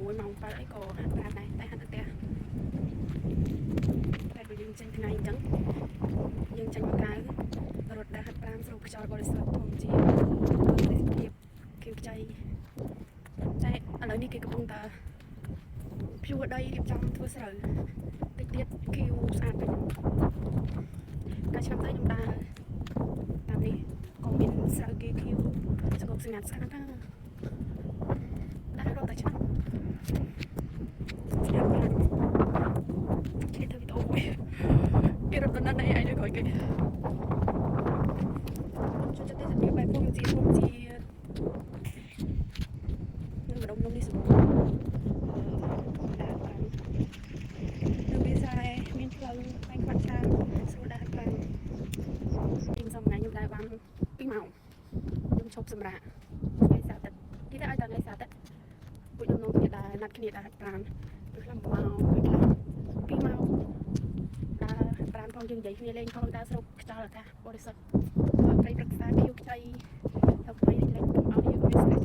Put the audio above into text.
6 ម៉ោង 7 អីក៏ហាត់ប្រាណដែរតែហាត់នៅផ្ទះតែបើយើងចេញថ្ងៃអញ្ចឹងយើងចេញមកក្រៅរត់ដើរហាត់ប្រាណស្រូបខ្យល់បរិសុទ្ធធម្មជាតិទេសភាពខៀវខ្ចីតែឥឡូវនេះគេកំពុងតែភ្ជួរដីរៀបចំធ្វើស្រូវតិចទៀតខៀវស្អាតវិញកាលឆ្នាំទៅខ្ញុំដើរតាមនេះក៏មានស្រូវគេខៀវស្ងប់ស្ងាត់ស្អាតណាស់ដើររត់តែឆ្នាំស្អាតណាស់គេធ្វើវីដេអូមួយគេរត់ដល់ណាឯងក្រោយគេចូលចិត្តទេសភាពបែបធម្មជាតិនៅម្ដុំនេះសម្បូរនៅវាស្រែមានផ្លូវបែកខ្វាត់ច្រើនស្រួលដើរបានខ្ញុំសំថ្ងៃខ្ញុំដើរបាន2ម៉ោងខ្ញុំឈប់សម្រាកថ្ងៃសៅរ៍ទឹកទីទៅឲ្យដល់ថ្ងៃសៅរ៍ទឹកពួកខ្ញុំនាំគ្នាដើរណាត់គ្នាដើរប្រាណពេលខ្លះ1ម៉ោងពេលខ្លះ2ម៉ោងដើរប្រាណផងយើងនិយាយគ្នាលេងផងដើរស្រូបខ្យល់អាកាសបរិសុទ្ធព្រៃព្រឹក្សាខៀវខ្ចីទៅផ្ទៃលេងកុំឲ្យយើងមានស្ត្រេស